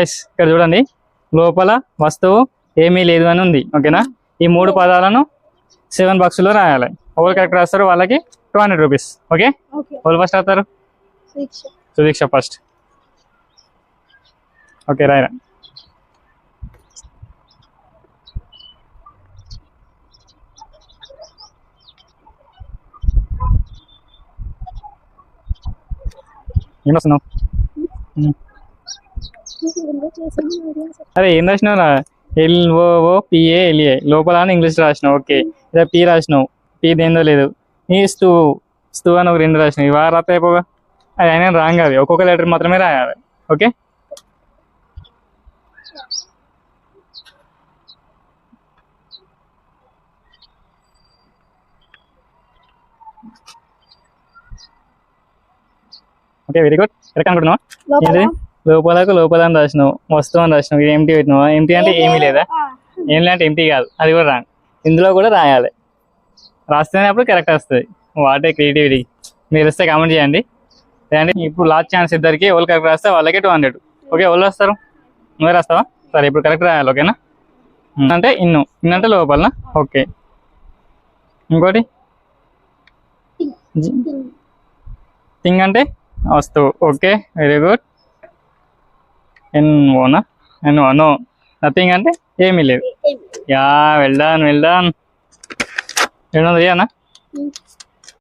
ఇక్కడ చూడండి, లోపల వస్తువు ఏమీ లేదు అని ఉంది. ఓకేనా, ఈ 3 పదాలను 7 బాక్సులో రాయాలి. ఎవరు కరెక్ట్ రాస్తారు వాళ్ళకి 200 రూపీస్. ఓకే, ఎవరు ఫస్ట్ రాస్తారు? సుదీక్ష ఫస్ట్. ఓకే, రాయరా. ఏం రాస్తున్నావు? అరే ఏం రాసినావురా? LOOPALA లోపల అని ఇంగ్లీష్ రాసినావు. ఓకే, ఇదే పి రాసినావు. పి దేందో లేదు. ఈ స్తూ అని ఒక 2 రాసినావు. ఇవా రాత అయిపోగా అది అయినా రాంగ్. అది ఒక్కొక్క లెటర్ మాత్రమే రాయాలి. Okay, okay, very good. Correct అనుకుంటున్నావా? ఇది లోపల అని రాసినావు, వస్తువు అని రాసినావు. ఇది ఎంటీ పెట్టినావు. ఎంటీ అంటే ఏమీ లేదా? ఏం లేదంటే ఎంటీ కాదు, అది కూడా రాంగ్. ఇందులో కూడా రాయాలి. రాస్తేనే అప్పుడు కరెక్ట్ వస్తుంది. What a creativity. మీరు వస్తే కామెంట్ చేయండి. లేదంటే ఇప్పుడు లాస్ట్ ఛాన్స్ ఇద్దరికి, ఎవరు కరెక్ట్ రాస్తే వాళ్ళకి 200. ఓకే, ఎవరు రాస్తారు? నువ్వే రాస్తావా? సరే, ఇప్పుడు కరెక్ట్ రాయాలి. ఓకేనా, అంటే ఇన్ను అంటే లోపలనా? ఓకే, ఇంకోటి థింగ్ అంటే వస్తువు. Okay, very good. ఎన్ఓనా? నో, నథింగ్ అంటే ఏమీ లేదు. Yeah, well done. 200 ఇయ్యనా?